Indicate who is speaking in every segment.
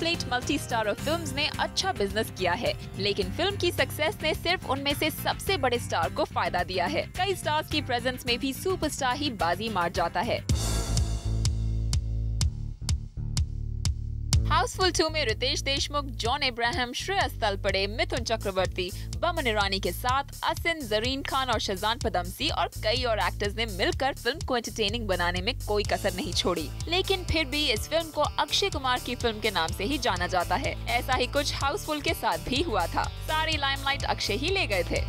Speaker 1: Complete multi starrer films ने अच्छा business किया है, लेकिन फिल्म की सक्सेस ने सिर्फ उनमें से सबसे बड़े स्टार को फायदा दिया है। कई स्टार्स की प्रेजेंस में भी सुपरस्टार ही बाजी मार जाता है। हाउसफुल 2 में रितेश देशमुख, जॉन अब्राहम, श्रेयस तलपड़े, मिथुन चक्रवर्ती, बमन ईरानी के साथ असिन, जरीन खान और शहजान पदमसी और कई और एक्टर्स ने मिलकर फिल्म को एंटरटेनिंग बनाने में कोई कसर नहीं छोड़ी। लेकिन फिर भी इस फिल्म को अक्षय कुमार की फिल्म के नाम से ही जाना जाता है। ऐसा ही कुछ हाउसफुल के साथ भी हुआ था। सारी लाइमलाइट अक्षय ही ले गए थे।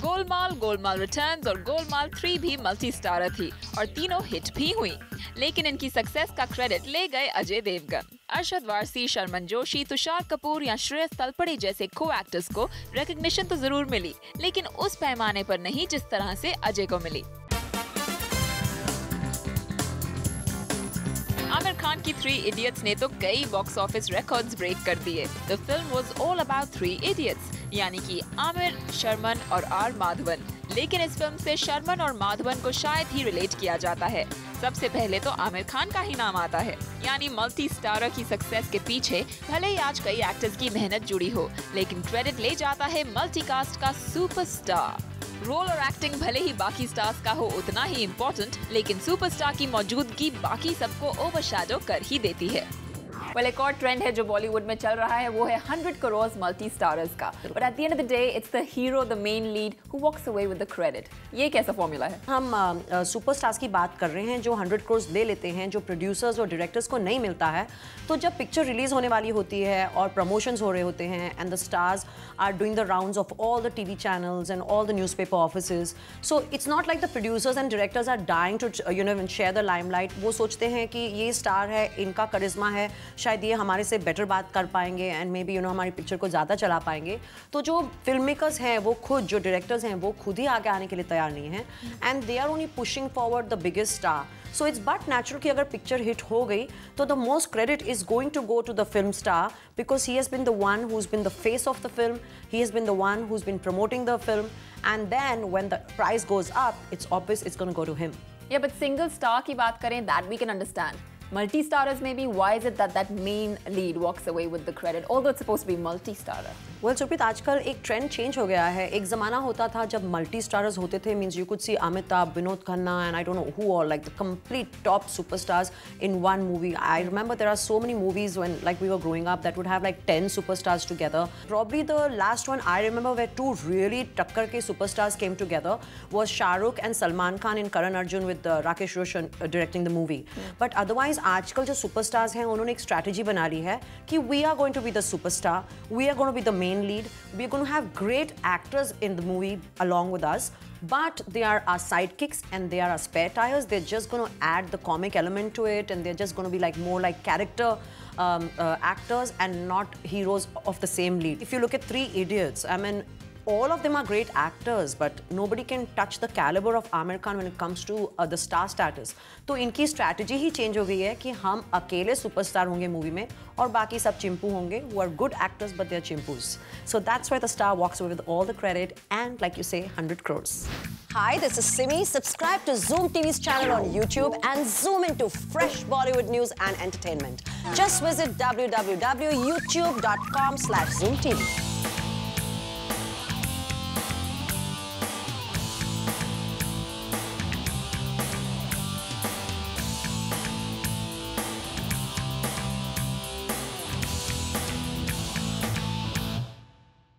Speaker 1: गोलमाल, गोलमाल रिटर्न्स और गोलमाल 3 भी मल्टी स्टारर थी और तीनों हिट भी हुई। लेकिन इनकी सक्सेस का क्रेडिट ले गए अजय देवगन। अरशद वारसी, शर्मन जोशी, तुषार कपूर या श्रेयस तलपड़े जैसे को एक्टर्स को रिकॉग्निशन तो जरूर मिली, लेकिन उस पैमाने पर नहीं जिस तरह से अजय को मिली। आमिर खान की 3 इडियट्स ने तो कई बॉक्स ऑफिस रिकॉर्ड्स ब्रेक कर दिए। The film was all about 3 idiots, यानी कि आमिर, शर्मन और आर माधवन। लेकिन इस फिल्म से शर्मन और माधवन को शायद ही रिलेट किया जाता है। सबसे पहले तो आमिर खान का ही नाम आता है, यानी मल्टी स्टारर की सक्सेस के पीछे भले ही आज कई एक्टर्स की मेहनत जुड़ी हो, लेकिन क्रेडिट ले जाता है मल्टीकास्ट का सुपरस्टार। रोल और एक्टिंग भले ही बाकी स्टार्स का हो उतना ही इम्पोर्टेंट, लेकिन सुपरस्टार की मौजूदगी बाकी सबको ओवरशैडो कर ही देती है। एक और ट्रेंड है जो बॉलीवुड में चल रहा है, वो है 100 करोड़ मल्टी स्टारर्स का। But at the end of the day it's the hero, the main lead who walks away with the credit. ये कैसा फॉर्मूला है?
Speaker 2: हम सुपरस्टार्स की बात कर रहे हैं जो 100 करोड़ ले लेते हैं, जो प्रोड्यूसर्स और डायरेक्टर्स को नहीं मिलता है। तो जब पिक्चर रिलीज होने वाली होती है और प्रमोशंस हो रहे होते हैं and the stars are doing the rounds of all the TV channels and all the newspaper offices, so it's not like the producers and directors are dying to share the limelight. वो सोचते हैं कि ये star है, इनका करिश्मा है, शायद ये हमारे से बेटर बात कर पाएंगे एंड मे बी हमारी पिक्चर को ज़्यादा चला पाएंगे। तो जो फिल्म मेकर्स हैं वो खुद, जो डायरेक्टर्स हैं वो खुद ही आगे आने के लिए तैयार नहीं हैं and they are only pushing forward the biggest star. So it's but natural कि अगर पिक्चर हिट हो गई तो the most credit is going to go to the film star, because he has been the one who has been the face of the film, he has been the one who has been promoting the film, and then when the price goes up it's obvious it's gonna go to him.
Speaker 1: Yeah but single star की बात करें, that we can understand. Multi-starrers maybe, why is it that main lead walks away with the credit, although it's supposed to be multi-starrer?
Speaker 2: Well, Supreet, आजकल एक trend change हो गया है। एक ज़माना होता था जब मल्टी स्टारर्स होते थे, means you could see Amitabh, Vinod Khanna and I don't know who all, like the complete top superstars in one movie. I remember there are so many movies when like we were growing up that would have like 10 superstars together. Probably the last one I remember where 2 really टक्कर के superstars came together was Shahrukh and Salman Khan in Karan Arjun with Rakesh Roshan directing the movie. But otherwise आजकल जो superstars हैं उन्होंने एक strategy बना ली है कि we are going to be the superstar, we are going to be the main lead, we are going to have great actors in the movie along with us, but they are our sidekicks and they are our spare tires. They're just going to add the comic element to it and they're just going to be like more like character actors and not heroes of the same lead. If you look at 3 Idiots, I mean, all of them are great actors, but nobody can touch the caliber of Aamir Khan when it comes to the star status. तो इनकी strategy ही change हो गई है कि हम अकेले superstar होंगे movie में और बाकी सब चिंपू होंगे, who are good actors but they are chimpus. So that's why the star walks away with all the credit and, like you say, 100 crores. Hi, this is Simi. Subscribe to Zoom TV's channel on YouTube and zoom into fresh Bollywood news and entertainment. Just visit www.youtube.com/ZoomTV.